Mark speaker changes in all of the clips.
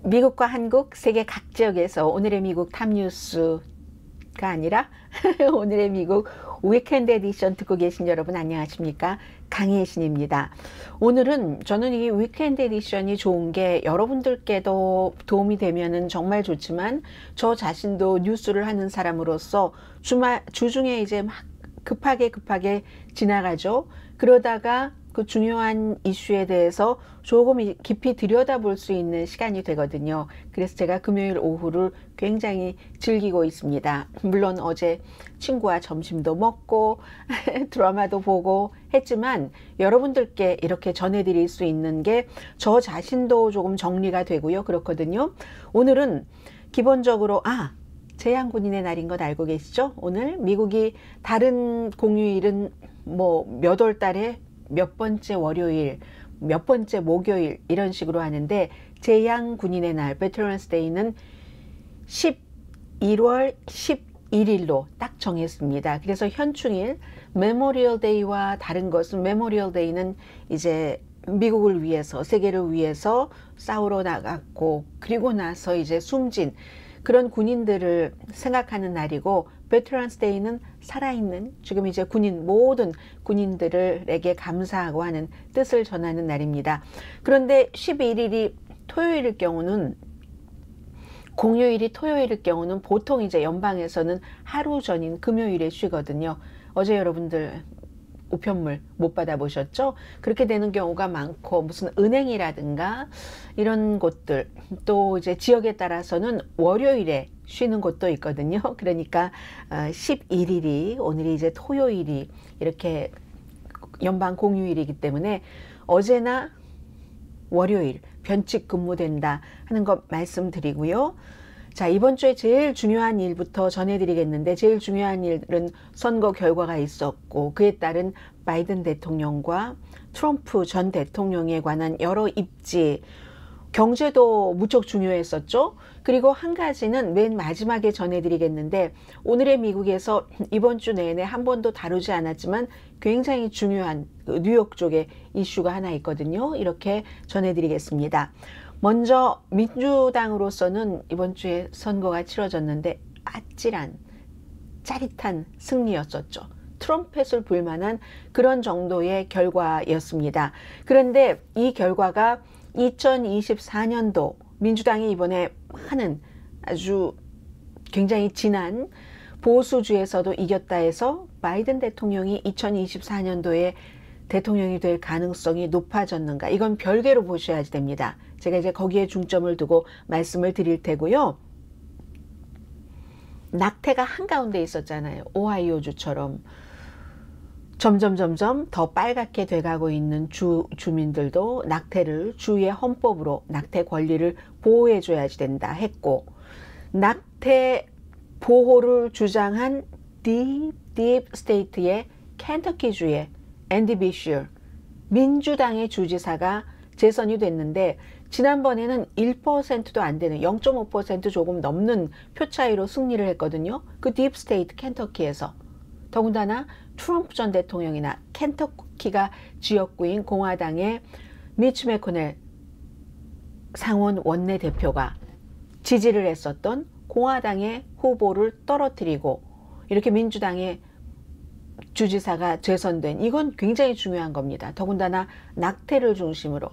Speaker 1: 미국과 한국, 세계 각 지역에서 오늘의 미국 탑뉴스가 아니라 오늘의 미국 위켄드 에디션 듣고 계신 여러분 안녕하십니까? 강혜신입니다. 오늘은 저는 이 위켄드 에디션이 좋은 게 여러분들께도 도움이 되면은 정말 좋지만 저 자신도 뉴스를 하는 사람으로서 주중에 이제 막 급하게 지나가죠. 그러다가 그 중요한 이슈에 대해서 조금 깊이 들여다볼 수 있는 시간이 되거든요. 그래서 제가 금요일 오후를 굉장히 즐기고 있습니다. 물론 어제 친구와 점심도 먹고 드라마도 보고 했지만 여러분들께 이렇게 전해드릴 수 있는 게 저 자신도 조금 정리가 되고요. 그렇거든요. 오늘은 기본적으로 재향군인의 날인 것 알고 계시죠? 오늘 미국이 다른 공휴일은 뭐 몇 월 달에 몇 번째 월요일, 몇 번째 목요일 이런 식으로 하는데 재향군인의 날, 베테런스 데이는 11월 11일로 딱 정했습니다. 그래서 현충일, 메모리얼 데이와 다른 것은 메모리얼 데이는 이제 미국을 위해서, 세계를 위해서 싸우러 나갔고 그리고 나서 이제 숨진 그런 군인들을 생각하는 날이고 베테런스 데이는 살아있는 지금 이제 모든 군인들에게 감사하고 하는 뜻을 전하는 날입니다. 그런데 11일이 토요일일 경우는 공휴일이 토요일일 경우는 보통 이제 연방에서는 하루 전인 금요일에 쉬거든요. 어제 여러분들 우편물 못 받아보셨죠? 그렇게 되는 경우가 많고 무슨 은행이라든가 이런 곳들 또 이제 지역에 따라서는 월요일에 쉬는 곳도 있거든요. 그러니까 11일이 오늘이 이제 토요일이 이렇게 연방 공휴일이기 때문에 어제나 월요일 변칙 근무된다 하는 것 말씀드리고요. 자, 이번 주에 제일 중요한 일부터 전해드리겠는데 제일 중요한 일은 선거 결과가 있었고 그에 따른 바이든 대통령과 트럼프 전 대통령에 관한 여러 입지, 경제도 무척 중요했었죠. 그리고 한 가지는 맨 마지막에 전해드리겠는데 오늘의 미국에서 이번 주 내내 한 번도 다루지 않았지만 굉장히 중요한 뉴욕 쪽에 이슈가 하나 있거든요. 이렇게 전해드리겠습니다. 먼저 민주당으로서는 이번 주에 선거가 치러졌는데 아찔한 짜릿한 승리였었죠. 트럼펫을 불 만한 그런 정도의 결과였습니다. 그런데 이 결과가 2024년도 민주당이 이번에 하는 아주 굉장히 진한 보수주에서도 이겼다 해서 바이든 대통령이 2024년도에 대통령이 될 가능성이 높아졌는가, 이건 별개로 보셔야 됩니다. 제가 이제 거기에 중점을 두고 말씀을 드릴 테고요. 낙태가 한가운데 있었잖아요. 오하이오주처럼 점점 더 빨갛게 돼가고 있는 주민들도 낙태를 주의 헌법으로 낙태 권리를 보호해줘야지 된다 했고, 낙태 보호를 주장한 딥 스테이트의 켄터키주의 앤디 비셔 민주당의 주지사가 재선이 됐는데 지난번에는 1%도 안 되는 0.5% 조금 넘는 표 차이로 승리를 했거든요. 그 딥 스테이트 켄터키에서. 더군다나 트럼프 전 대통령이나 켄터키가 지역구인 공화당의 미치 매코넬 상원 원내대표가 지지를 했었던 공화당의 후보를 떨어뜨리고 이렇게 민주당의 주지사가 재선된, 이건 굉장히 중요한 겁니다. 더군다나 낙태를 중심으로,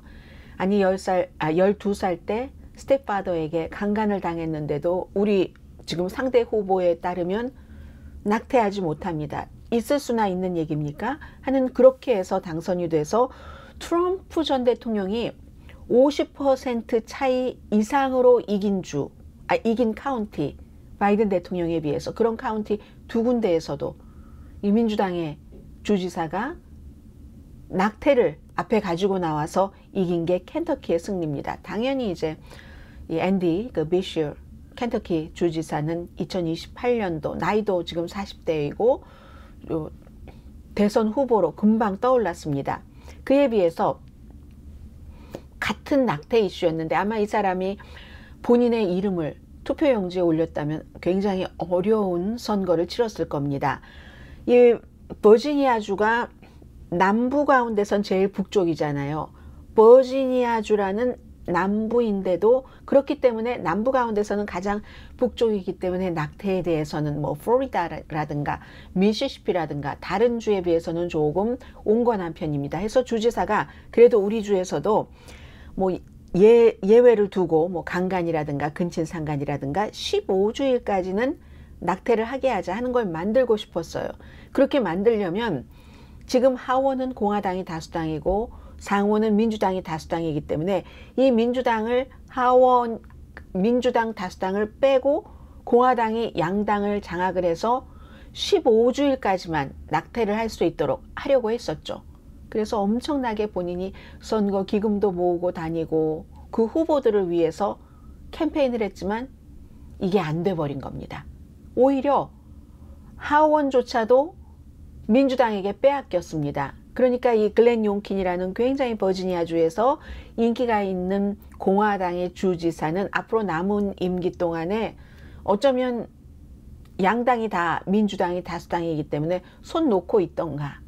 Speaker 1: 아니 12살 때 스텝파더에게 강간을 당했는데도 우리 지금 상대 후보에 따르면 낙태하지 못합니다. 있을 수나 있는 얘기입니까? 하는, 그렇게 해서 당선이 돼서 트럼프 전 대통령이 50% 차이 이상으로 이긴 카운티, 바이든 대통령에 비해서 그런 카운티 두 군데에서도 이 민주당의 주지사가 낙태를 앞에 가지고 나와서 이긴 게 켄터키의 승리입니다. 당연히 이제 이 앤디 비셔 켄터키 주지사는 2028년도 나이도 지금 40대이고 대선 후보로 금방 떠올랐습니다. 그에 비해서 같은 낙태 이슈였는데 아마 이 사람이 본인의 이름을 투표용지에 올렸다면 굉장히 어려운 선거를 치렀을 겁니다. 이 버지니아주가 남부 가운데선 제일 북쪽이잖아요. 버지니아주라는 남부인데도 그렇기 때문에 남부 가운데서는 가장 북쪽이기 때문에 낙태에 대해서는 뭐 플로리다라든가 미시시피라든가 다른 주에 비해서는 조금 온건한 편입니다. 해서 주지사가 그래도 우리 주에서도 뭐 예외를 두고 뭐 강간이라든가 근친상간이라든가 15주일까지는 낙태를 하게 하자 하는 걸 만들고 싶었어요. 그렇게 만들려면 지금 하원은 공화당이 다수당이고 상원은 민주당이 다수당이기 때문에 이 민주당 다수당을 빼고 공화당이 양당을 장악을 해서 15주일까지만 낙태를 할 수 있도록 하려고 했었죠. 그래서 엄청나게 본인이 선거 기금도 모으고 다니고 그 후보들을 위해서 캠페인을 했지만 이게 안 돼 버린 겁니다. 오히려 하원조차도 민주당에게 빼앗겼습니다. 그러니까 이 글렌 용킨이라는 굉장히 버지니아주에서 인기가 있는 공화당의 주지사는 앞으로 남은 임기 동안에 어쩌면 양당이 다 민주당이 다수당이기 때문에 손 놓고 있던가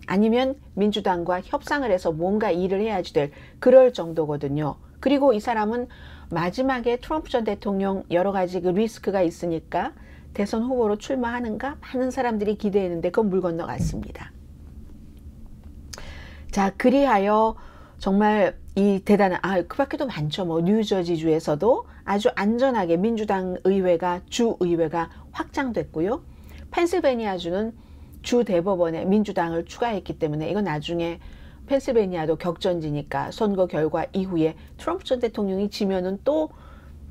Speaker 1: 아니면 민주당과 협상을 해서 뭔가 일을 해야지 될 그럴 정도거든요. 그리고 이 사람은 마지막에 트럼프 전 대통령 여러 가지 그 리스크가 있으니까 대선 후보로 출마하는가 많은 사람들이 기대했는데 그건 물 건너갔습니다. 자, 그리하여 정말 이 대단한 그 밖에도 많죠. 뭐 뉴저지주에서도 아주 안전하게 민주당 의회가 주 의회가 확장됐고요. 펜실베니아주는 주 대법원에 민주당을 추가했기 때문에 이건 나중에 펜실베니아도 격전지니까 선거 결과 이후에 트럼프 전 대통령이 지면은 또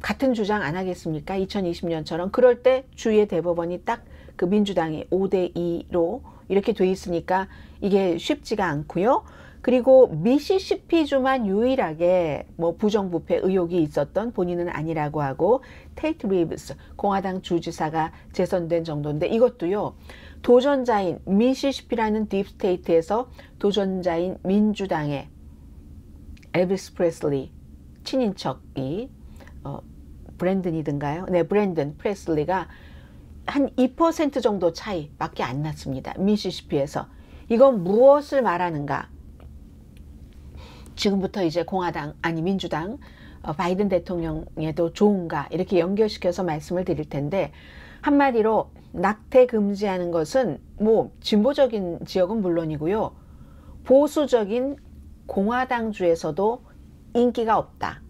Speaker 1: 같은 주장 안 하겠습니까? 2020년처럼. 그럴 때 주의 대법원이 딱 그 민주당이 5대2로 이렇게 돼 있으니까 이게 쉽지가 않고요. 그리고 미시시피주만 유일하게 뭐 부정부패 의혹이 있었던 본인은 아니라고 하고 테이트 리브스 공화당 주지사가 재선된 정도인데 이것도요. 도전자인 미시시피라는 딥스테이트에서 도전자인 민주당의 엘비스 프레슬리 친인척이 브랜든이든가요? 네, 브랜든 프레슬리가 한 2% 정도 차이밖에 안 났습니다. 미시시피에서. 이건 무엇을 말하는가? 지금부터 이제 공화당 아니 민주당 바이든 대통령에도 좋은가 이렇게 연결시켜서 말씀을 드릴 텐데 한마디로 낙태 금지하는 것은 뭐 진보적인 지역은 물론이고요. 보수적인 공화당주에서도 인기가 없다.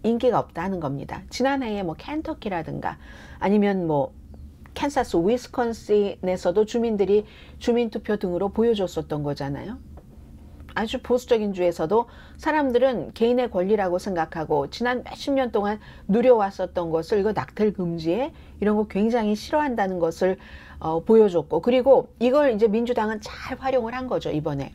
Speaker 1: 인기가 없다는 겁니다. 지난해에 뭐 켄터키라든가 아니면 뭐 캔사스, 위스콘신에서도 주민들이 주민투표 등으로 보여줬었던 거잖아요. 아주 보수적인 주에서도 사람들은 개인의 권리라고 생각하고 지난 몇십 년 동안 누려왔었던 것을 이거 낙태 금지에 이런 거 굉장히 싫어한다는 것을 보여줬고 그리고 이걸 이제 민주당은 잘 활용을 한 거죠. 이번에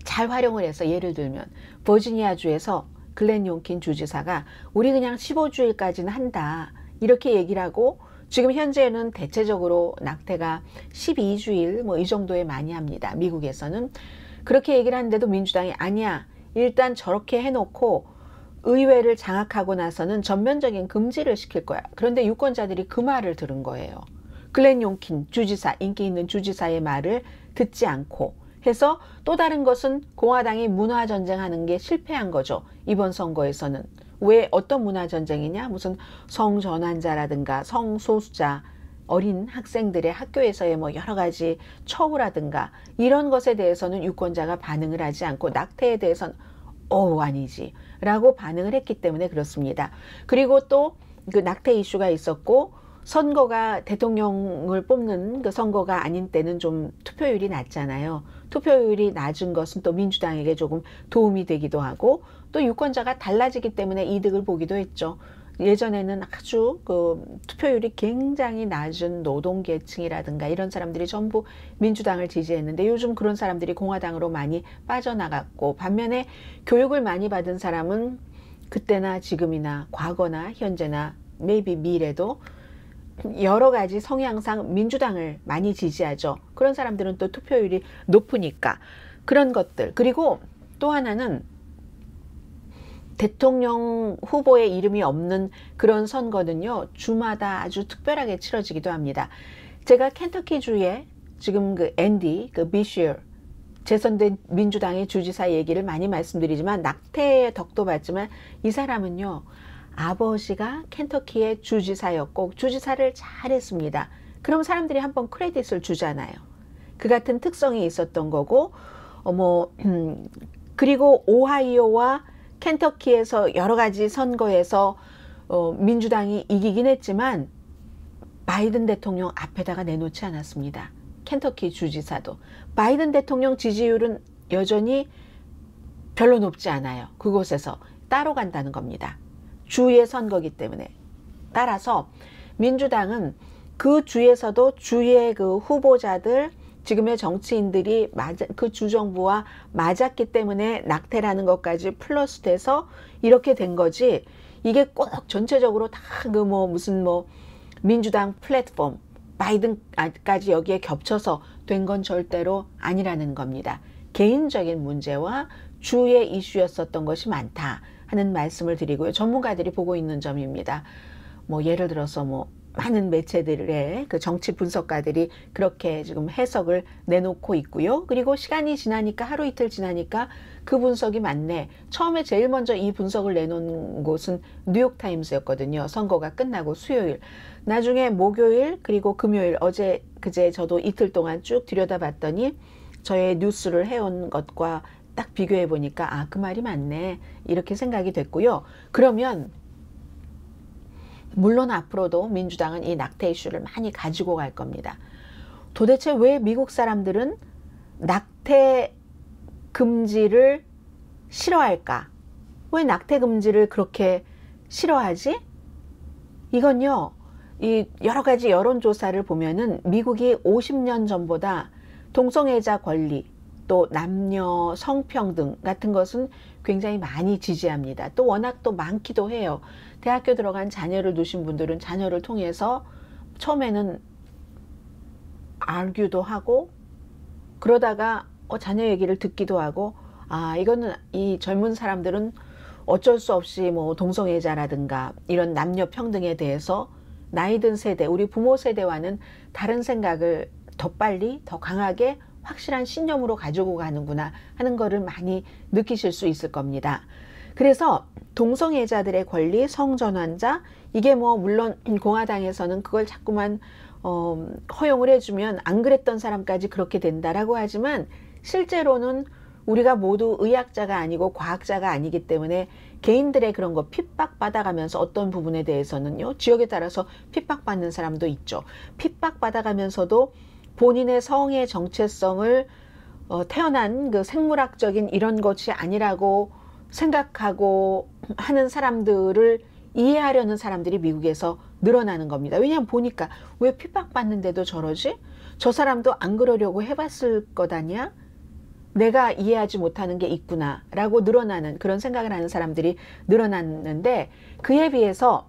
Speaker 1: 잘 활용을 해서 예를 들면 버지니아주에서 글렌 용킨 주지사가 우리 그냥 15주일까지는 한다 이렇게 얘기를 하고 지금 현재는 대체적으로 낙태가 12주일 뭐 이 정도에 많이 합니다. 미국에서는. 그렇게 얘기를 하는데도 민주당이 아니야. 일단 저렇게 해놓고 의회를 장악하고 나서는 전면적인 금지를 시킬 거야. 그런데 유권자들이 그 말을 들은 거예요. 글렌 용킨 주지사, 인기 있는 주지사의 말을 듣지 않고 해서 또 다른 것은 공화당이 문화전쟁하는 게 실패한 거죠. 이번 선거에서는. 왜 어떤 문화전쟁이냐? 무슨 성전환자라든가 성소수자, 어린 학생들의 학교에서의 뭐 여러 가지 처우라든가 이런 것에 대해서는 유권자가 반응을 하지 않고 낙태에 대해서는 아니지 라고 반응을 했기 때문에 그렇습니다. 그리고 또 그 낙태 이슈가 있었고 선거가 대통령을 뽑는 그 선거가 아닌 때는 좀 투표율이 낮잖아요. 투표율이 낮은 것은 또 민주당에게 조금 도움이 되기도 하고 또 유권자가 달라지기 때문에 이득을 보기도 했죠. 예전에는 아주 그 투표율이 굉장히 낮은 노동계층이라든가 이런 사람들이 전부 민주당을 지지했는데 요즘 그런 사람들이 공화당으로 많이 빠져나갔고 반면에 교육을 많이 받은 사람은 그때나 지금이나 과거나 현재나 maybe 미래도 여러 가지 성향상 민주당을 많이 지지하죠. 그런 사람들은 또 투표율이 높으니까 그런 것들. 그리고 또 하나는 대통령 후보의 이름이 없는 그런 선거는요. 주마다 아주 특별하게 치러지기도 합니다. 제가 켄터키주에 지금 그 앤디 그 비쉬어 재선된 민주당의 주지사 얘기를 많이 말씀드리지만 낙태의 덕도 봤지만 이 사람은요, 아버지가 켄터키의 주지사였고 주지사를 잘했습니다. 그럼 사람들이 한번 크레딧을 주잖아요. 그 같은 특성이 있었던 거고, 그리고 오하이오와 켄터키에서 여러 가지 선거에서 민주당이 이기긴 했지만 바이든 대통령 앞에다가 내놓지 않았습니다. 켄터키 주지사도. 바이든 대통령 지지율은 여전히 별로 높지 않아요. 그곳에서 따로 간다는 겁니다. 주의 선거기 때문에. 따라서 민주당은 그 주에서도 주의 그 후보자들, 지금의 정치인들이 그 주정부와 맞았기 때문에 낙태라는 것까지 플러스 돼서 이렇게 된 거지, 이게 꼭 전체적으로 다 그 무슨 민주당 플랫폼, 바이든까지 여기에 겹쳐서 된 건 절대로 아니라는 겁니다. 개인적인 문제와 주의 이슈였었던 것이 많다 하는 말씀을 드리고요. 전문가들이 보고 있는 점입니다. 예를 들어서 많은 매체들의 그 정치 분석가들이 그렇게 지금 해석을 내놓고 있고요. 그리고 시간이 지나니까, 하루 이틀 지나니까 그 분석이 맞네. 처음에 제일 먼저 이 분석을 내놓은 곳은 뉴욕타임스였거든요. 선거가 끝나고 수요일. 나중에 목요일 그리고 금요일, 어제 그제 저도 이틀 동안 쭉 들여다봤더니 저의 뉴스를 해온 것과 딱 비교해 보니까 아, 그 말이 맞네, 이렇게 생각이 됐고요. 그러면 물론 앞으로도 민주당은 이 낙태 이슈를 많이 가지고 갈 겁니다. 도대체 왜 미국 사람들은 낙태 금지를 싫어할까? 왜 낙태 금지를 그렇게 싫어하지? 이건요, 이 여러 가지 여론조사를 보면은 미국이 50년 전보다 동성애자 권리, 또 남녀 성평등 같은 것은 굉장히 많이 지지합니다. 또 워낙 또 많기도 해요. 대학교 들어간 자녀를 두신 분들은 자녀를 통해서 처음에는 알규도 하고, 그러다가 자녀 얘기를 듣기도 하고, 아, 이거는 이 젊은 사람들은 어쩔 수 없이 동성애자라든가 이런 남녀 평등에 대해서 나이 든 세대, 우리 부모 세대와는 다른 생각을 더 빨리, 더 강하게, 확실한 신념으로 가지고 가는구나 하는 거를 많이 느끼실 수 있을 겁니다. 그래서 동성애자들의 권리, 성전환자, 이게 물론 공화당에서는 그걸 자꾸만 허용을 해주면 안 그랬던 사람까지 그렇게 된다라고 하지만, 실제로는 우리가 모두 의학자가 아니고 과학자가 아니기 때문에 개인들의 그런 거 핍박받아가면서 어떤 부분에 대해서는요, 지역에 따라서 핍박받는 사람도 있죠. 핍박받아가면서도 본인의 성의 정체성을 태어난 그 생물학적인 이런 것이 아니라고 생각하고 하는 사람들을 이해하려는 사람들이 미국에서 늘어나는 겁니다. 왜냐하면 보니까 왜 핍박받는데도 저러지? 저 사람도 안 그러려고 해봤을 거다냐? 내가 이해하지 못하는 게 있구나 라고 늘어나는, 그런 생각을 하는 사람들이 늘어났는데, 그에 비해서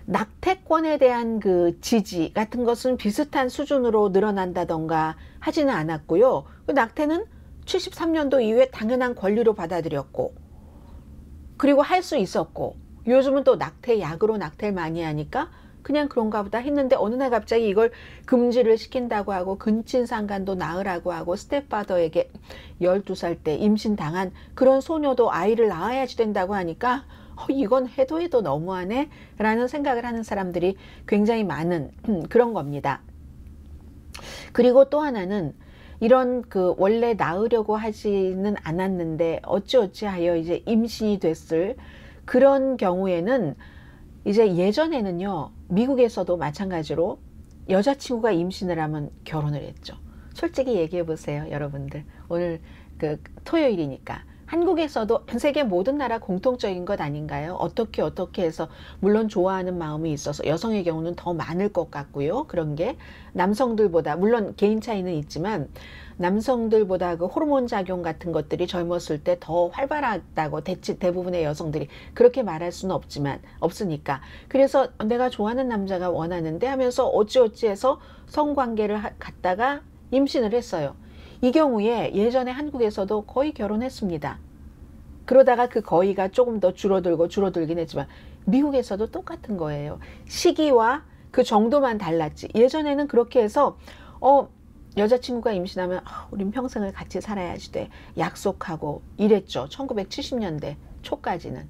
Speaker 1: 낙태권에 대한 그 지지 같은 것은 비슷한 수준으로 늘어난다던가 하지는 않았고요. 낙태는 73년도 이후에 당연한 권리로 받아들였고, 그리고 할 수 있었고, 요즘은 또 낙태약으로 낙태를 많이 하니까 그냥 그런가 보다 했는데, 어느 날 갑자기 이걸 금지를 시킨다고 하고, 근친상간도 낳으라고 하고, 스텝파더에게 12살 때 임신당한 그런 소녀도 아이를 낳아야지 된다고 하니까 이건 해도 너무하네 라는 생각을 하는 사람들이 굉장히 많은 그런 겁니다. 그리고 또 하나는, 이런 그 원래 낳으려고 하지는 않았는데 어찌어찌하여 이제 임신이 됐을 그런 경우에는, 이제 예전에는요, 미국에서도 마찬가지로 여자친구가 임신을 하면 결혼을 했죠. 솔직히 얘기해 보세요, 여러분들. 오늘 그 토요일이니까. 한국에서도 세계 모든 나라 공통적인 것 아닌가요? 어떻게 해서, 물론 좋아하는 마음이 있어서 여성의 경우는 더 많을 것 같고요. 그런 게 남성들보다, 물론 개인 차이는 있지만 남성들보다 그 호르몬 작용 같은 것들이 젊었을 때 더 활발하다고 대부분의 여성들이 그렇게 말할 수는 없으니까. 그래서 내가 좋아하는 남자가 원하는데 하면서 어찌어찌해서 성관계를 갖다가 임신을 했어요. 이 경우에 예전에 한국에서도 거의 결혼했습니다. 그러다가 그 거의가 조금 더 줄어들긴 했지만 미국에서도 똑같은 거예요. 시기와 그 정도만 달랐지. 예전에는 그렇게 해서 여자친구가 임신하면 우린 평생을 같이 살아야지 돼 약속하고 이랬죠. 1970년대 초까지는.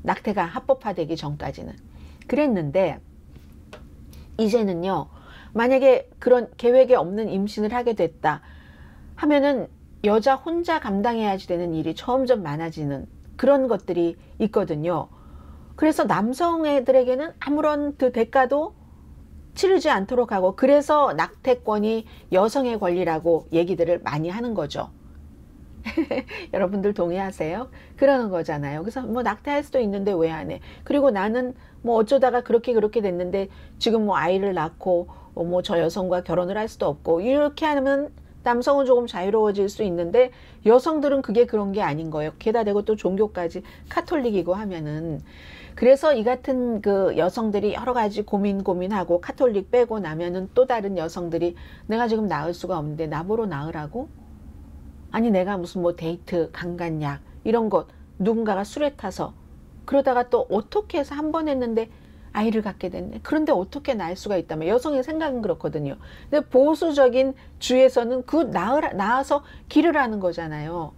Speaker 1: 낙태가 합법화되기 전까지는. 그랬는데 이제는요. 만약에 그런 계획에 없는 임신을 하게 됐다 하면은 여자 혼자 감당해야지 되는 일이 점점 많아지는 그런 것들이 있거든요. 그래서 남성애들에게는 아무런 그 대가도 치르지 않도록 하고, 그래서 낙태권이 여성의 권리라고 얘기들을 많이 하는 거죠. 여러분들 동의하세요? 그러는 거잖아요. 그래서 뭐 낙태할 수도 있는데 왜 안 해? 그리고 나는 뭐 어쩌다가 그렇게 됐는데 지금 뭐 아이를 낳고 뭐 저 여성과 결혼을 할 수도 없고, 이렇게 하면 남성은 조금 자유로워질 수 있는데 여성들은 그게 그런 게 아닌 거예요. 게다 대고 또 종교까지 카톨릭이고 하면은. 그래서 이 같은 그 여성들이 여러 가지 고민하고 카톨릭 빼고 나면은 또 다른 여성들이 내가 지금 낳을 수가 없는데 나보러 낳으라고? 아니 내가 무슨 뭐 데이트, 강간약 이런 것 누군가가 술에 타서 그러다가 또 어떻게 해서 한 번 했는데 아이를 갖게 됐네. 그런데 어떻게 낳을 수가 있다며. 여성의 생각은 그렇거든요. 근데 보수적인 주에서는 그 낳아서 기르라는 거잖아요.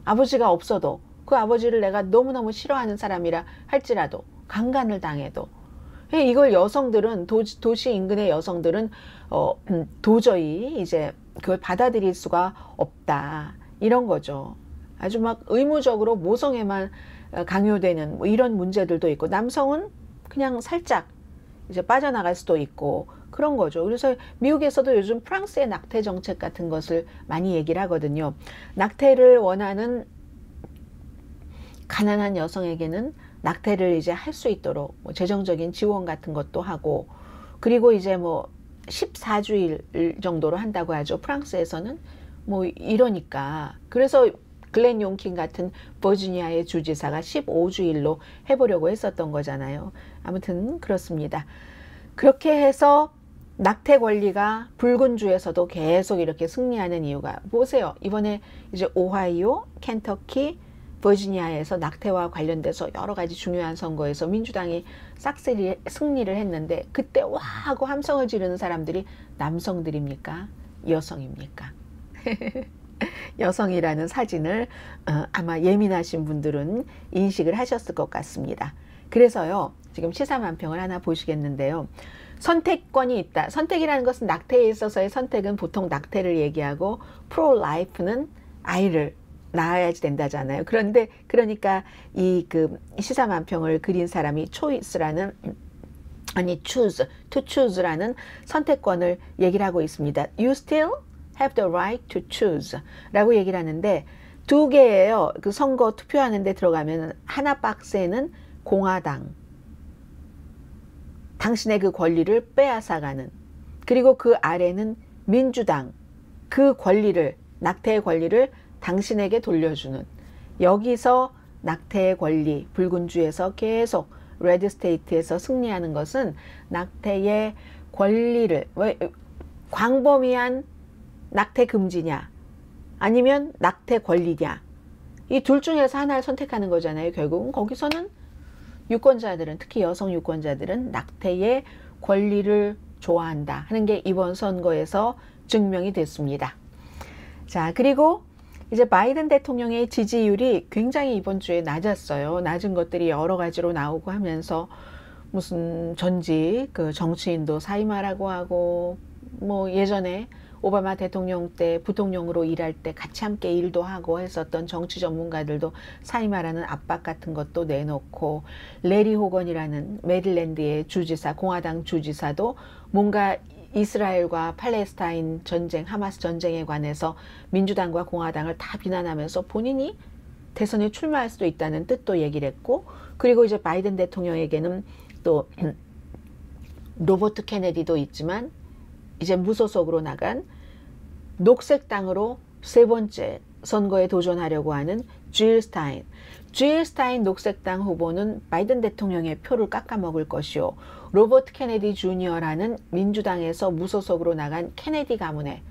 Speaker 1: 아버지가 없어도 그 아버지를 내가 너무너무 싫어하는 사람이라 할지라도 강간을 당해도. 이걸 여성들은 도시 인근의 여성들은 도저히 이제 그걸 받아들일 수가 없다. 이런 거죠. 아주 막 의무적으로 모성애만 강요되는 뭐 이런 문제들도 있고, 남성은 그냥 살짝 이제 빠져나갈 수도 있고 그런 거죠. 그래서 미국에서도 요즘 프랑스의 낙태 정책 같은 것을 많이 얘기를 하거든요. 낙태를 원하는 가난한 여성에게는 낙태를 이제 할 수 있도록 뭐 재정적인 지원 같은 것도 하고, 그리고 이제 뭐 14주일 정도로 한다고 하죠. 프랑스에서는 뭐 이러니까. 그래서 글렌 용킨 같은 버지니아의 주지사가 15주일로 해보려고 했었던 거잖아요. 아무튼 그렇습니다. 그렇게 해서 낙태 권리가 붉은 주에서도 계속 이렇게 승리하는 이유가, 보세요. 이번에 이제 오하이오, 켄터키, 버지니아에서 낙태와 관련돼서 여러 가지 중요한 선거에서 민주당이 승리를 했는데, 그때 와 하고 함성을 지르는 사람들이 남성들입니까? 여성입니까? 여성이라는 사진을 아마 예민하신 분들은 인식을 하셨을 것 같습니다. 그래서요, 지금 시사만평을 하나 보시겠는데요. 선택권이 있다. 선택이라는 것은 낙태에 있어서의 선택은 보통 낙태를 얘기하고, 프로-라이프는 아이를 낳아야지 된다잖아요. 그런데 그러니까 이 그 시사만평을 그린 사람이 choice라는, 아니 choose, to choose라는 선택권을 얘기를 하고 있습니다. You still have the right to choose 라고 얘기를 하는데, 두 개예요. 그 선거 투표하는 데 들어가면 하나 박스에는 공화당, 당신의 그 권리를 빼앗아가는, 그리고 그 아래는 민주당, 그 권리를, 낙태의 권리를 당신에게 돌려주는. 여기서 낙태의 권리, 붉은 주에서 계속 레드 스테이트에서 승리하는 것은 낙태의 권리를, 광범위한 낙태 금지냐 아니면 낙태 권리냐, 이 둘 중에서 하나를 선택하는 거잖아요. 결국은 거기서는 유권자들은, 특히 여성 유권자들은 낙태의 권리를 좋아한다 하는 게 이번 선거에서 증명이 됐습니다. 자, 그리고 이제 바이든 대통령의 지지율이 굉장히 이번 주에 낮았어요. 낮은 것들이 여러 가지로 나오고 하면서 무슨 전직 그 정치인도 사임하라고 하고, 뭐 예전에 오바마 대통령 때 부통령으로 일할 때 같이 함께 일도 하고 했었던 정치 전문가들도 사임하라는 압박 같은 것도 내놓고, 레리 호건이라는 메릴랜드의 주지사, 공화당 주지사도 뭔가 이스라엘과 팔레스타인 전쟁, 하마스 전쟁에 관해서 민주당과 공화당을 다 비난하면서 본인이 대선에 출마할 수도 있다는 뜻도 얘기를 했고, 그리고 이제 바이든 대통령에게는 또 로버트 케네디도 있지만 이제 무소속으로 나간 녹색당으로 세 번째 선거에 도전하려고 하는 질 스타인 녹색당 후보는 바이든 대통령의 표를 깎아먹을 것이요, 로버트 케네디 주니어라는 민주당에서 무소속으로 나간 케네디 가문의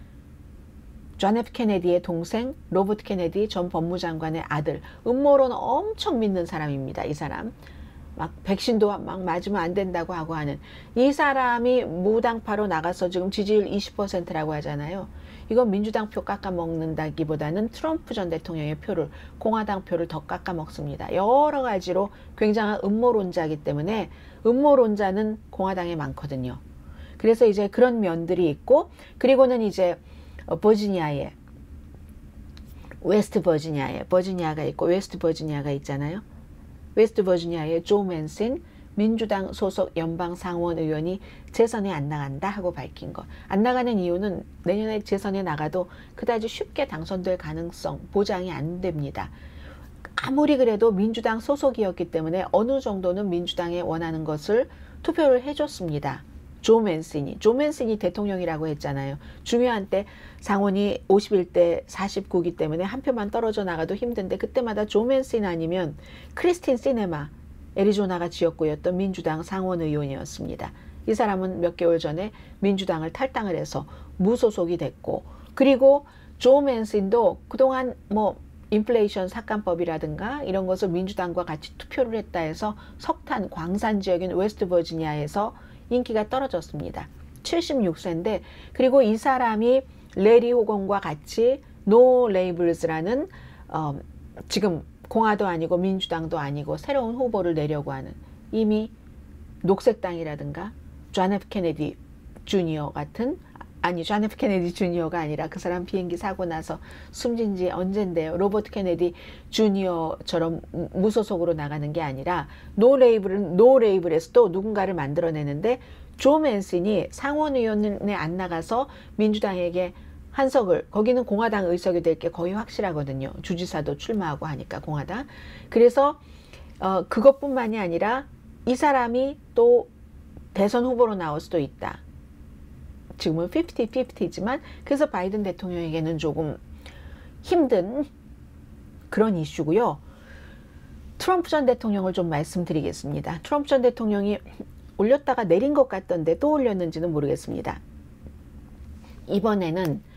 Speaker 1: 존 F 케네디의 동생, 로버트 케네디 전 법무장관의 아들, 음모론 엄청 믿는 사람입니다. 이 사람 막 백신도 막 맞으면 안 된다고 하고 하는 이 사람이 무당파로 나가서 지금 지지율 20%라고 하잖아요. 이건 민주당 표 깎아먹는다기보다는 트럼프 전 대통령의 표를, 공화당 표를 더 깎아먹습니다. 여러 가지로 굉장한 음모론자이기 때문에 음모론자는 공화당에 많거든요. 그래서 이제 그런 면들이 있고, 그리고는 이제 버지니아에, 웨스트 버지니아에, 버지니아가 있고 웨스트 버지니아가 있잖아요. 웨스트 버지니아의 조 맨신 민주당 소속 연방 상원 의원이 재선에 안 나간다 하고 밝힌 것. 안 나가는 이유는 내년에 재선에 나가도 그다지 쉽게 당선될 가능성 보장이 안 됩니다. 아무리 그래도 민주당 소속이었기 때문에 어느 정도는 민주당에 원하는 것을 투표를 해줬습니다. 조 맨신이 대통령이라고 했잖아요. 중요한 때 상원이 51대 49기 때문에 한 표만 떨어져 나가도 힘든데 그때마다 조 맨신 아니면 크리스틴 시네마, 애리조나가 지역구였던 민주당 상원 의원이었습니다. 이 사람은 몇 개월 전에 민주당을 탈당을 해서 무소속이 됐고, 그리고 조 맨신도 그동안 뭐 인플레이션 삭감법이라든가 이런 것을 민주당과 같이 투표를 했다 해서 석탄 광산 지역인 웨스트 버지니아에서 인기가 떨어졌습니다. 76세인데, 그리고 이 사람이 레리 호건과 같이 노 레이블즈라는 지금 공화도 아니고 민주당도 아니고 새로운 후보를 내려고 하는, 이미 녹색당이라든가 존 F 케네디 주니어 같은, 아니 존 F 케네디 주니어가 아니라 그 사람 비행기 사고 나서 숨진 지 언젠데요. 로버트 케네디 주니어처럼 무소속으로 나가는 게 아니라 노 레이블에서 또 누군가를 만들어내는데, 조 맨신이 상원의원에 안 나가서 민주당에게 한석을, 거기는 공화당 의석이 될 게 거의 확실하거든요. 주지사도 출마하고 하니까 공화당. 그래서 그것뿐만이 아니라 이 사람이 또 대선 후보로 나올 수도 있다. 지금은 50-50지만 그래서 바이든 대통령에게는 조금 힘든 그런 이슈고요. 트럼프 전 대통령을 좀 말씀드리겠습니다. 트럼프 전 대통령이 올렸다가 내린 것 같던데 또 올렸는지는 모르겠습니다. 이번에는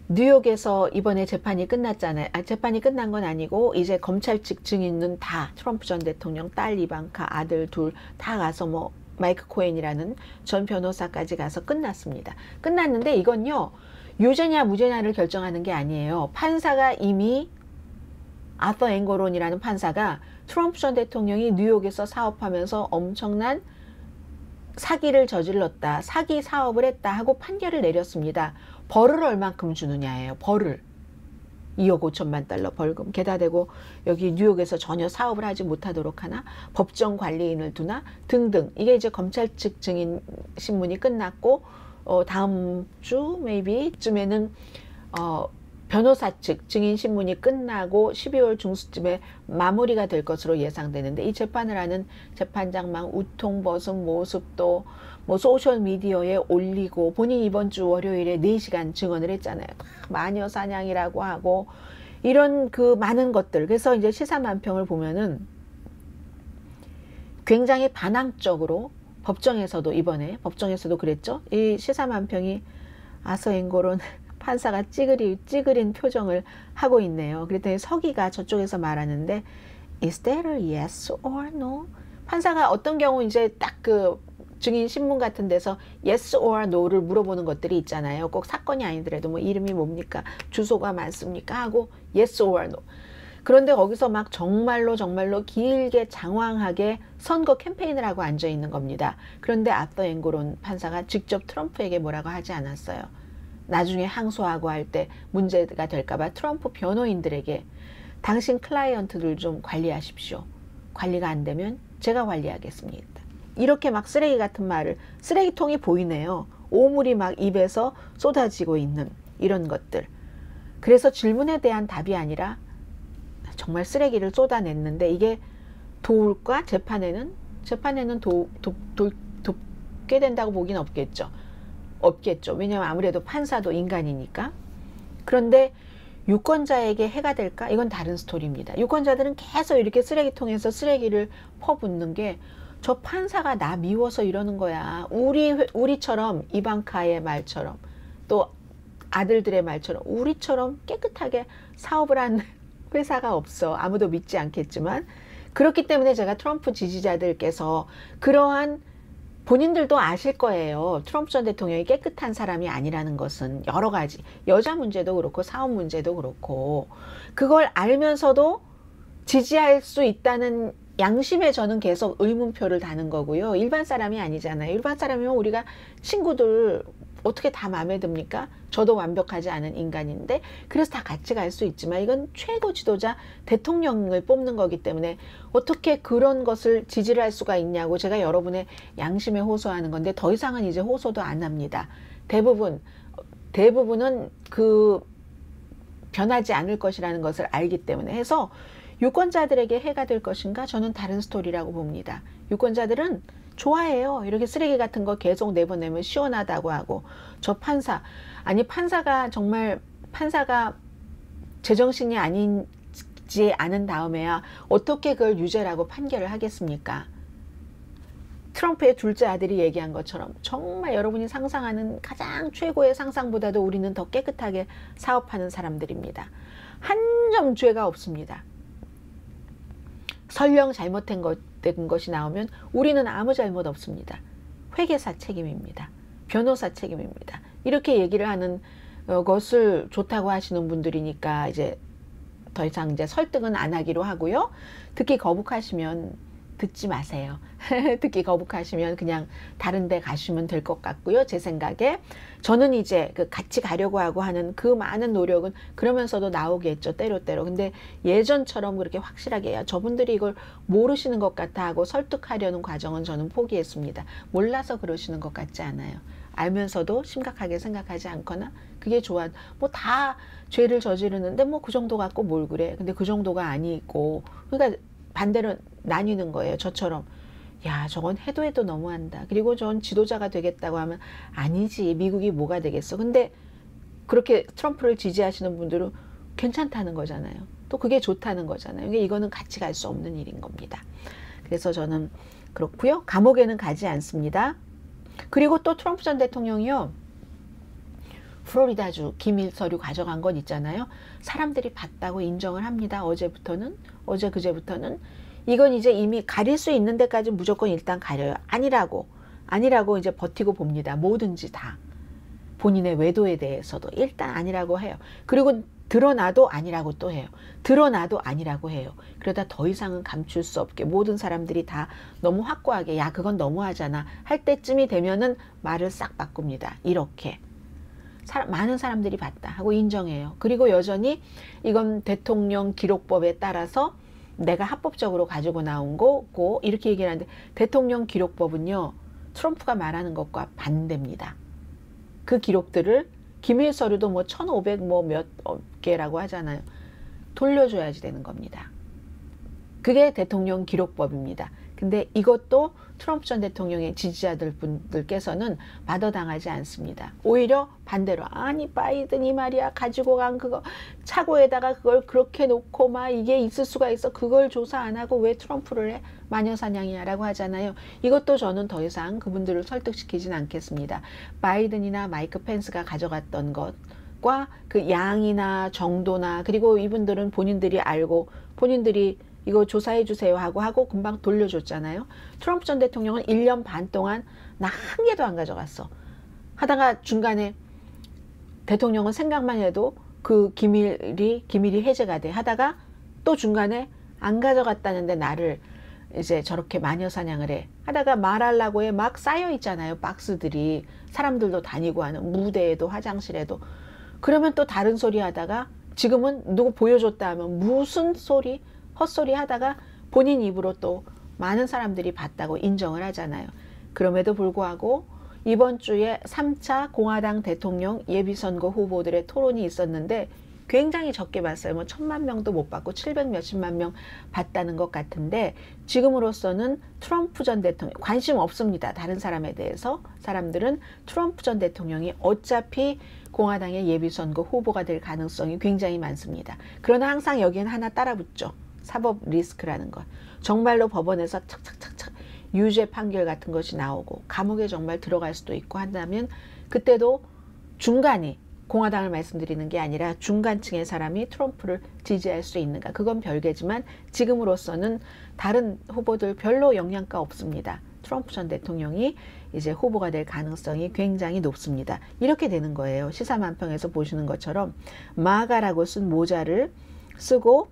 Speaker 1: 뉴욕에서 이번에 재판이 끝났잖아요. 재판이 끝난 건 아니고 이제 검찰 측 증인은 다 트럼프 전 대통령 딸 이방카, 아들 둘 다 가서 뭐 마이크 코엔이라는 전 변호사까지 가서 끝났습니다. 끝났는데 이건요, 유죄냐 무죄냐를 결정하는 게 아니에요. 판사가 이미, 아서 앵거론이라는 판사가 트럼프 전 대통령이 뉴욕에서 사업하면서 엄청난 사기를 저질렀다, 사기 사업을 했다 하고 판결을 내렸습니다. 벌을 얼만큼 주느냐예요. 벌을 2억 5천만 달러 벌금, 게다 대고 여기 뉴욕에서 전혀 사업을 하지 못하도록 하나, 법정 관리인을 두나 등등. 이게 이제 검찰 측 증인 신문이 끝났고 다음 주 maybe쯤에는 변호사 측 증인 신문이 끝나고 12월 중순쯤에 마무리가 될 것으로 예상되는데, 이 재판을 하는 재판장만 우통 벗은 모습도 뭐 소셜 미디어에 올리고, 본인이 이번 주 월요일에 4시간 증언을 했잖아요. 마녀 사냥이라고 하고 이런 그 많은 것들. 그래서 이제 시사만평을 보면은 굉장히 반항적으로, 법정에서도 이번에 법정에서도 그랬죠. 이 시사만평이 아서 앵거론 판사가 찌그린 표정을 하고 있네요. 그랬더니 서기가 저쪽에서 말하는데 Is that a yes or no? 판사가 어떤 경우 이제 딱 그 증인 신문 같은 데서 yes or no를 물어보는 것들이 있잖아요. 꼭 사건이 아니더라도 뭐 이름이 뭡니까? 주소가 많습니까? 하고 yes or no. 그런데 거기서 막 정말로 길게 장황하게 선거 캠페인을 하고 앉아 있는 겁니다. 그런데 아서 앵거론 판사가 직접 트럼프에게 뭐라고 하지 않았어요. 나중에 항소하고 할 때 문제가 될까봐 트럼프 변호인들에게 당신 클라이언트들 좀 관리하십시오. 관리가 안 되면 제가 관리하겠습니다. 이렇게 막 쓰레기 같은 말을, 쓰레기통이 보이네요. 오물이 막 입에서 쏟아지고 있는 이런 것들. 그래서 질문에 대한 답이 아니라 정말 쓰레기를 쏟아냈는데, 이게 도울까? 재판에는 돕게 된다고 보긴 없겠죠. 왜냐하면 아무래도 판사도 인간이니까. 그런데 유권자에게 해가 될까? 이건 다른 스토리입니다. 유권자들은 계속 이렇게 쓰레기통에서 쓰레기를 퍼붓는 게, 저 판사가 나 미워서 이러는 거야. 우리처럼, 이방카의 말처럼, 또 아들들의 말처럼 우리처럼 깨끗하게 사업을 한 회사가 없어. 아무도 믿지 않겠지만. 그렇기 때문에 제가 트럼프 지지자들께서 그러한 본인들도 아실 거예요. 트럼프 전 대통령이 깨끗한 사람이 아니라는 것은 여러 가지 여자 문제도 그렇고 사업 문제도 그렇고 그걸 알면서도 지지할 수 있다는 양심에 저는 계속 의문표를 다는 거고요. 일반 사람이 아니잖아요. 일반 사람이면 우리가 친구들 어떻게 다 마음에 듭니까? 저도 완벽하지 않은 인간인데 그래서 다 같이 갈 수 있지만 이건 최고 지도자 대통령을 뽑는 거기 때문에 어떻게 그런 것을 지지를 할 수가 있냐고 제가 여러분의 양심에 호소하는 건데 더 이상은 이제 호소도 안 합니다. 대부분은 그 변하지 않을 것이라는 것을 알기 때문에 해서 유권자들에게 해가 될 것인가? 저는 다른 스토리라고 봅니다. 유권자들은 좋아해요. 이렇게 쓰레기 같은 거 계속 내보내면 시원하다고 하고 저 판사가 정말 판사가 제정신이 아니지 않은 다음에야 어떻게 그걸 유죄라고 판결을 하겠습니까? 트럼프의 둘째 아들이 얘기한 것처럼 정말 여러분이 상상하는 가장 최고의 상상보다도 우리는 더 깨끗하게 사업하는 사람들입니다. 한 점 죄가 없습니다. 설령 잘못된 것이 나오면 우리는 아무 잘못 없습니다. 회계사 책임입니다. 변호사 책임입니다. 이렇게 얘기를 하는 것을 좋다고 하시는 분들이니까 이제 더 이상 이제 설득은 안 하기로 하고요. 듣기 거북하시면 듣지 마세요. 듣기 거북하시면 그냥 다른 데 가시면 될 것 같고요. 제 생각에 저는 이제 그 같이 가려고 하고 하는 그 많은 노력은 그러면서도 나오겠죠. 때로때로. 근데 예전처럼 그렇게 확실하게 저분들이 이걸 모르시는 것 같아 하고 설득하려는 과정은 저는 포기했습니다. 몰라서 그러시는 것 같지 않아요. 알면서도 심각하게 생각하지 않거나 그게 좋아. 뭐 다 죄를 저지르는데 뭐 그 정도 갖고 뭘 그래. 근데 그 정도가 아니고 그러니까 반대로 나뉘는 거예요. 저처럼 야 저건 해도 너무한다. 그리고 전 지도자가 되겠다고 하면 아니지 미국이 뭐가 되겠어. 근데 그렇게 트럼프를 지지하시는 분들은 괜찮다는 거잖아요. 또 그게 좋다는 거잖아요. 이거는 같이 갈 수 없는 일인 겁니다. 그래서 저는 그렇고요. 감옥에는 가지 않습니다. 그리고 또 트럼프 전 대통령이요. 플로리다주 기밀 서류 가져간 건 있잖아요. 사람들이 봤다고 인정을 합니다. 어제 그제부터는 이건 이제 이미 가릴 수 있는 데까지 무조건 일단 가려요. 아니라고 이제 버티고 봅니다. 뭐든지 다. 본인의 외도에 대해서도 일단 아니라고 해요. 그리고 드러나도 아니라고 또 해요. 드러나도 아니라고 해요. 그러다 더 이상은 감출 수 없게 모든 사람들이 다 너무 확고하게 야 그건 너무하잖아 할 때쯤이 되면은 말을 싹 바꿉니다. 이렇게. 많은 사람들이 봤다 하고 인정해요. 그리고 여전히 이건 대통령 기록법에 따라서 내가 합법적으로 가지고 나온 거고 이렇게 얘기를 하는데 대통령 기록법은요. 트럼프가 말하는 것과 반대입니다. 그 기록들을 기밀 서류도 뭐 1500 뭐 몇 개라고 하잖아요. 돌려줘야지 되는 겁니다. 그게 대통령 기록법입니다. 근데 이것도 트럼프 전 대통령의 지지자들 분들께서는 받아당하지 않습니다. 오히려 반대로 아니 바이든이 말이야 가지고 간 그거 차고에다가 그걸 그렇게 놓고 막 이게 있을 수가 있어 그걸 조사 안 하고 왜 트럼프를 해 마녀사냥이야 라고 하잖아요. 이것도 저는 더 이상 그분들을 설득시키진 않겠습니다. 바이든이나 마이크 펜스가 가져갔던 것과 그 양이나 정도나 그리고 이분들은 본인들이 알고 본인들이 이거 조사해 주세요 하고 금방 돌려줬잖아요. 트럼프 전 대통령은 1년 반 동안 나 한 개도 안 가져갔어. 하다가 중간에 대통령은 생각만 해도 그 기밀이 해제가 돼. 하다가 또 중간에 안 가져갔다는데 나를 이제 저렇게 마녀사냥을 해. 하다가 말하려고 해 막 쌓여 있잖아요. 박스들이. 사람들도 다니고 하는 무대에도 화장실에도. 그러면 또 다른 소리 하다가 지금은 누구 보여줬다 하면 무슨 소리? 헛소리 하다가 본인 입으로 또 많은 사람들이 봤다고 인정을 하잖아요. 그럼에도 불구하고 이번 주에 3차 공화당 대통령 예비선거 후보들의 토론이 있었는데 굉장히 적게 봤어요. 뭐 1000만 명도 못 봤고 700 몇십만 명 봤다는 것 같은데 지금으로서는 트럼프 전 대통령 관심 없습니다. 다른 사람에 대해서 사람들은 트럼프 전 대통령이 어차피 공화당의 예비선거 후보가 될 가능성이 굉장히 많습니다. 그러나 항상 여기엔 하나 따라붙죠. 사법 리스크라는 것. 정말로 법원에서 착착착착 유죄 판결 같은 것이 나오고 감옥에 정말 들어갈 수도 있고 한다면 그때도 중간에 공화당을 말씀드리는 게 아니라 중간층의 사람이 트럼프를 지지할 수 있는가, 그건 별개지만 지금으로서는 다른 후보들 별로 영향가 없습니다. 트럼프 전 대통령이 이제 후보가 될 가능성이 굉장히 높습니다. 이렇게 되는 거예요. 시사만평에서 보시는 것처럼 마가라고 쓴 모자를 쓰고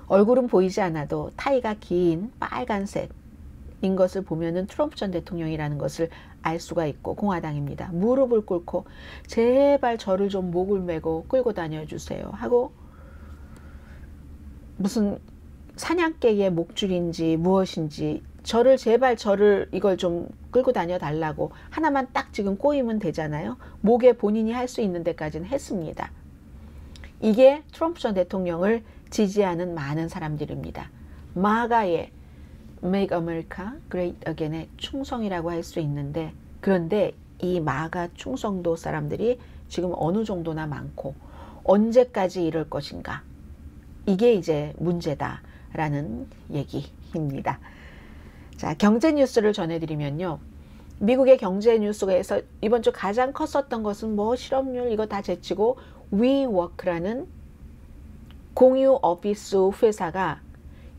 Speaker 1: 얼굴은 보이지 않아도 타이가 긴 빨간색인 것을 보면은 트럼프 전 대통령이라는 것을 알 수가 있고, 공화당입니다. 무릎을 꿇고 제발 저를 좀 목을 메고 끌고 다녀주세요 하고, 무슨 사냥개의 목줄인지 무엇인지 저를 이걸 좀 끌고 다녀 달라고 하나만 딱 지금 꼬이면 되잖아요. 목에 본인이 할 수 있는 데까지는 했습니다. 이게 트럼프 전 대통령을 지지하는 많은 사람들입니다. 마가의 Make America Great Again의 충성이라고 할 수 있는데, 그런데 이 마가 충성도 사람들이 지금 어느 정도나 많고 언제까지 이럴 것인가, 이게 이제 문제다라는 얘기입니다. 자, 경제 뉴스를 전해드리면요. 미국의 경제 뉴스에서 이번 주 가장 컸었던 것은 뭐 실업률 이거 다 제치고 WeWork라는 공유 오피스 회사가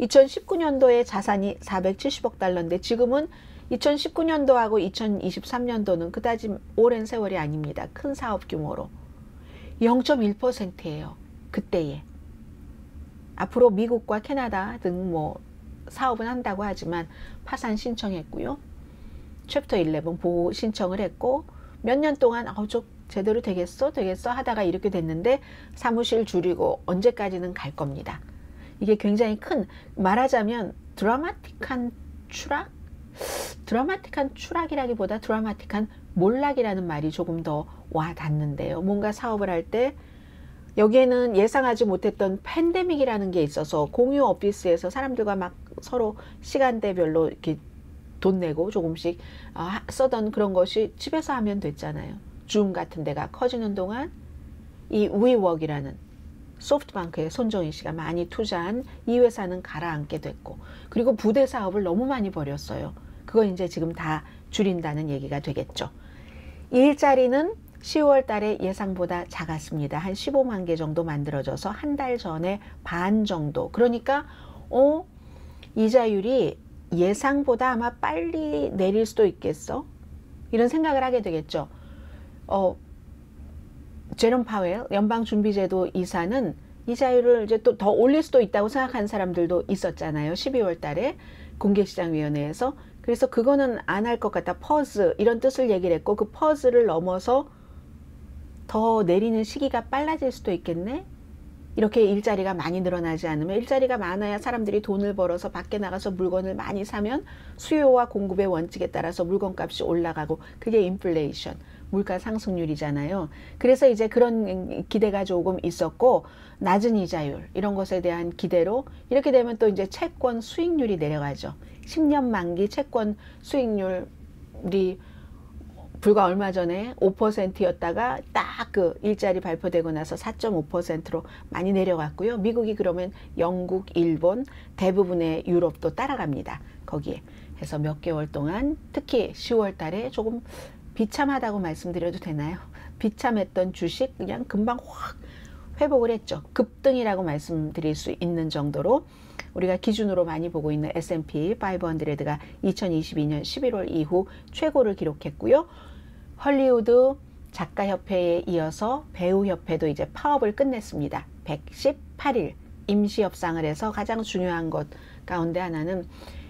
Speaker 1: 2019년도에 자산이 470억 달러인데 지금은 2019년도하고 2023년도는 그다지 오랜 세월이 아닙니다. 큰 사업 규모로 0.1%예요. 그때에. 앞으로 미국과 캐나다 등 뭐 사업은 한다고 하지만 파산 신청했고요. 챕터 11 보호 신청을 했고, 몇 년 동안 저 제대로 되겠어 하다가 이렇게 됐는데 사무실 줄이고 언제까지는 갈 겁니다. 이게 굉장히 큰, 말하자면 드라마틱한 추락? 드라마틱한 추락이라기보다 드라마틱한 몰락이라는 말이 조금 더 와닿는데요. 뭔가 사업을 할 때 여기에는 예상하지 못했던 팬데믹이라는 게 있어서 공유 오피스에서 사람들과 막 서로 시간대별로 이렇게 돈 내고 조금씩 쓰던 그런 것이 집에서 하면 됐잖아요. 줌 같은 데가 커지는 동안 이 위워크이라는 소프트뱅크의 손정희 씨가 많이 투자한 이 회사는 가라앉게 됐고, 그리고 부대 사업을 너무 많이 벌였어요. 그거 이제 지금 다 줄인다는 얘기가 되겠죠. 일자리는 10월 달에 예상보다 작았습니다. 한 15만 개 정도 만들어져서 한 달 전에 반 정도. 그러니까 이자율이 예상보다 아마 빨리 내릴 수도 있겠어? 이런 생각을 하게 되겠죠. 제롬 파웰 연방준비제도 이사는 이자율을 이제 또 더 올릴 수도 있다고 생각하는 사람들도 있었잖아요. 12월 달에 공개시장위원회에서. 그래서 그거는 안 할 것 같다. 퍼즈 이런 뜻을 얘기를 했고, 그 퍼즈를 넘어서 더 내리는 시기가 빨라질 수도 있겠네. 이렇게 일자리가 많이 늘어나지 않으면, 일자리가 많아야 사람들이 돈을 벌어서 밖에 나가서 물건을 많이 사면 수요와 공급의 원칙에 따라서 물건값이 올라가고, 그게 인플레이션, 물가 상승률이잖아요. 그래서 이제 그런 기대가 조금 있었고, 낮은 이자율 이런 것에 대한 기대로 이렇게 되면 또 이제 채권 수익률이 내려가죠. 10년 만기 채권 수익률이 불과 얼마 전에 5%였다가 딱 그 일자리 발표되고 나서 4.5%로 많이 내려갔고요. 미국이 그러면 영국, 일본, 대부분의 유럽도 따라갑니다. 거기에. 해서 몇 개월 동안 특히 10월 달에 조금 비참하다고 말씀드려도 되나요? 비참했던 주식 그냥 금방 확 회복을 했죠. 급등이라고 말씀드릴 수 있는 정도로 우리가 기준으로 많이 보고 있는 S&P 500가 2022년 11월 이후 최고를 기록했고요. 헐리우드 작가협회에 이어서 배우협회도 이제 파업을 끝냈습니다. 118일 임시협상을 해서 가장 중요한 것 가운데 하나는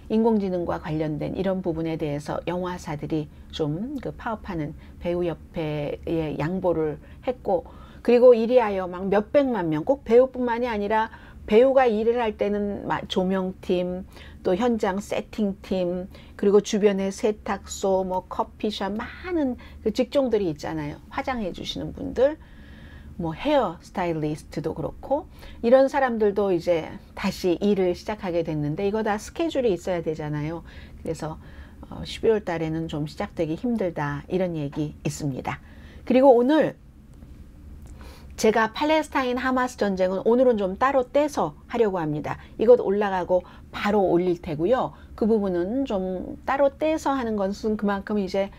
Speaker 1: 인공지능과 관련된 이런 부분에 대해서 영화사들이 좀 그 파업하는 배우협회에 양보를 했고, 그리고 이리하여 막 몇백만 명, 꼭 배우뿐만이 아니라 배우가 일을 할 때는 조명팀, 또 현장 세팅팀, 그리고 주변에 세탁소, 뭐 커피숍, 많은 그 직종들이 있잖아요. 화장해 주시는 분들, 뭐 헤어 스타일리스트도 그렇고, 이런 사람들도 이제 다시 일을 시작하게 됐는데 이거 다 스케줄이 있어야 되잖아요. 그래서 12월 달에는 좀 시작되기 힘들다, 이런 얘기 있습니다. 그리고 오늘 제가 팔레스타인 하마스 전쟁은 오늘은 좀 따로 떼서 하려고 합니다. 이것 올라가고 바로 올릴 테고요. 그 부분은 좀 따로 떼서 하는 것은 그만큼 이제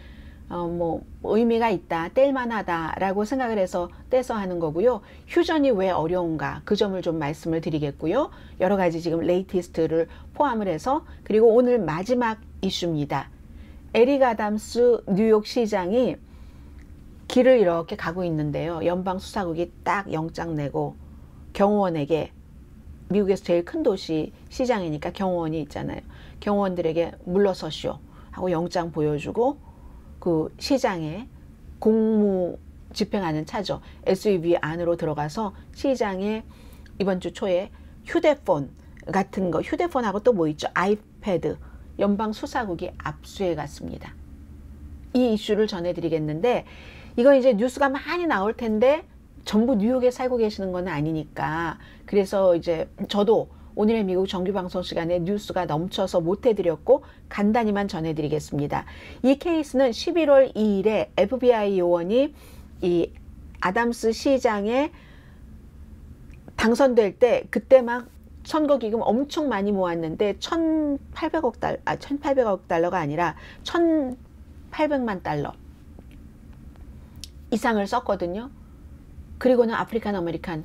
Speaker 1: 뭐 의미가 있다, 뗄만하다라고 생각을 해서 떼서 하는 거고요. 휴전이 왜 어려운가 그 점을 좀 말씀을 드리겠고요. 여러 가지 지금 레이티스트를 포함을 해서 그리고 오늘 마지막 이슈입니다. 에릭 아담스 뉴욕 시장이 길을 이렇게 가고 있는데요. 연방수사국이 딱 영장 내고 경호원에게 미국에서 제일 큰 도시 시장이니까 경호원이 있잖아요. 경호원들에게 물러서시오 하고 영장 보여주고 그 시장에 공무 집행하는 차죠. SUV 안으로 들어가서 시장에 이번 주 초에 휴대폰 같은 거, 휴대폰하고 또 뭐 있죠? 아이패드, 연방수사국이 압수해 갔습니다. 이 이슈를 전해드리겠는데 이건 이제 뉴스가 많이 나올 텐데 전부 뉴욕에 살고 계시는 건 아니니까 그래서 이제 저도 오늘의 미국 정규방송 시간에 뉴스가 넘쳐서 못 해드렸고 간단히만 전해드리겠습니다. 이 케이스는 11월 2일에 FBI 요원이 이 아담스 시장에 당선될 때 그때 막 선거기금 엄청 많이 모았는데 1800억 달러가 아니라 1800만 달러 이상을 썼거든요. 그리고는 아프리칸 아메리칸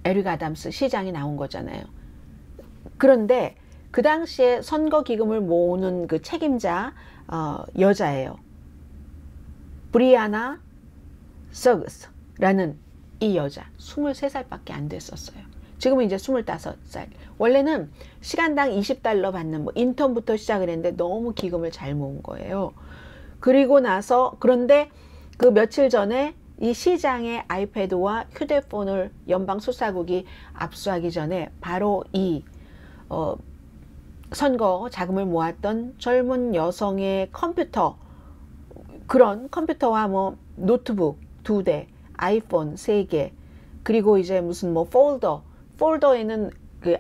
Speaker 1: 에릭 아담스 시장이 나온 거잖아요. 그런데 그 당시에 선거 기금을 모으는 그 책임자 여자예요. 브리아나 서그스라는 이 여자 23살밖에 안 됐었어요. 지금은 이제 25살. 원래는 시간당 20달러 받는 뭐 인턴부터 시작을 했는데 너무 기금을 잘 모은 거예요. 그리고 나서 그런데 그 며칠 전에 이 시장의 아이패드와 휴대폰을 연방수사국이 압수하기 전에 바로 이 선거 자금을 모았던 젊은 여성의 컴퓨터, 그런 컴퓨터와 뭐 노트북 2대, 아이폰 3개, 그리고 이제 무슨 뭐 폴더에는 그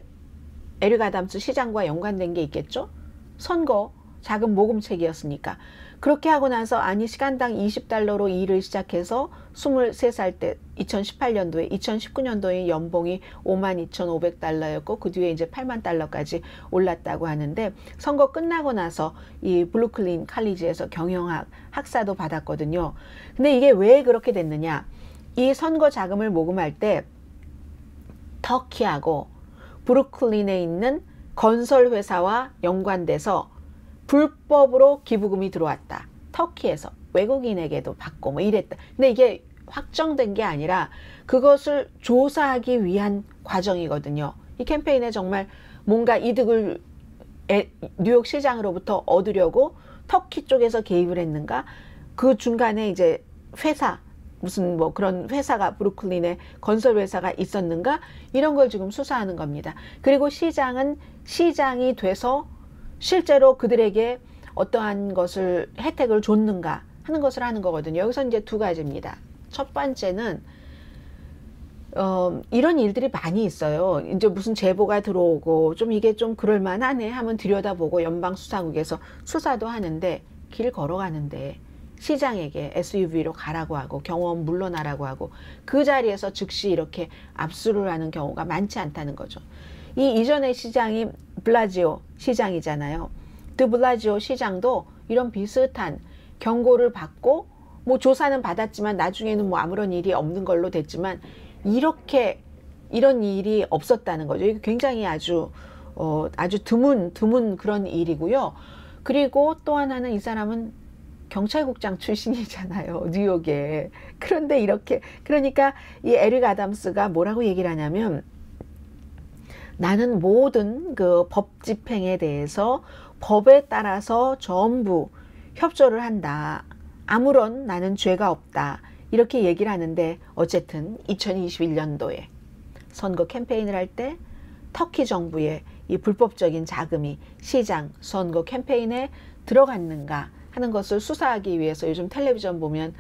Speaker 1: 에릭 아담스 시장과 연관된 게 있겠죠? 선거 자금 모금책이었으니까. 그렇게 하고 나서 아니 시간당 20달러로 일을 시작해서 23살 때 2018년도에 2019년도에 연봉이 52,500달러였고 그 뒤에 이제 8만 달러까지 올랐다고 하는데 선거 끝나고 나서 이 브루클린 칼리지에서 경영학 학사도 받았거든요. 근데 이게 왜 그렇게 됐느냐? 이 선거 자금을 모금할 때 터키하고 브루클린에 있는 건설 회사와 연관돼서 불법으로 기부금이 들어왔다. 터키에서 외국인에게도 받고 뭐 이랬다. 근데 이게 확정된 게 아니라 그것을 조사하기 위한 과정이거든요. 이 캠페인에 정말 뭔가 이득을 뉴욕 시장으로부터 얻으려고 터키 쪽에서 개입을 했는가? 그 중간에 이제 회사 무슨 뭐 그런 회사가 브루클린에 건설 회사가 있었는가? 이런 걸 지금 수사하는 겁니다. 그리고 시장은 시장이 돼서 실제로 그들에게 어떠한 것을 혜택을 줬는가 하는 것을 하는 거거든요. 여기서 이제 두 가지입니다. 첫 번째는 이런 일들이 많이 있어요. 이제 무슨 제보가 들어오고 좀 이게 좀 그럴만하네 하면 들여다보고 연방수사국에서 수사도 하는데 길 걸어가는데 시장에게 SUV로 가라고 하고 경호원 물러나라고 하고 그 자리에서 즉시 이렇게 압수를 하는 경우가 많지 않다는 거죠. 이 이전의 시장이 블라지오 시장이잖아요. 드블라지오 시장도 이런 비슷한 경고를 받고 뭐 조사는 받았지만 나중에는 뭐 아무런 일이 없는 걸로 됐지만 이런 일이 없었다는 거죠. 이게 굉장히 아주 드문 그런 일이고요. 그리고 또 하나는 이 사람은 경찰국장 출신이잖아요. 뉴욕에. 그런데 이렇게 그러니까 이 에릭 아담스가 뭐라고 얘기를 하냐면 나는 모든 그 법 집행에 대해서 법에 따라서 전부 협조를 한다. 아무런 나는 죄가 없다. 이렇게 얘기를 하는데 어쨌든 2021년도에 선거 캠페인을 할 때 터키 정부의 이 불법적인 자금이 시장 선거 캠페인에 들어갔는가 하는 것을 수사하기 위해서 요즘 텔레비전 보면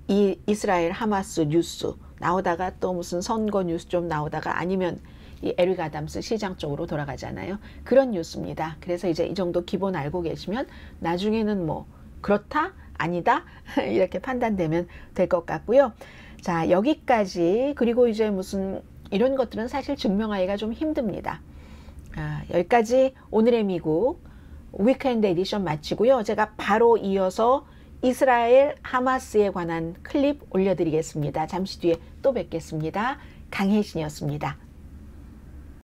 Speaker 1: 이 이스라엘 하마스 뉴스 나오다가 또 무슨 선거 뉴스 좀 나오다가 아니면 이 에릭 아담스 시장 쪽으로 돌아가잖아요. 그런 뉴스입니다. 그래서 이제 이 정도 기본 알고 계시면 나중에는 뭐 그렇다? 아니다? 이렇게 판단되면 될 것 같고요. 자, 여기까지. 그리고 이제 무슨 이런 것들은 사실 증명하기가 좀 힘듭니다. 여기까지 오늘의 미국 위크엔드 에디션 마치고요. 제가 바로 이어서 이스라엘 하마스에 관한 클립 올려드리겠습니다. 잠시 뒤에 또 뵙겠습니다. 강혜진이었습니다.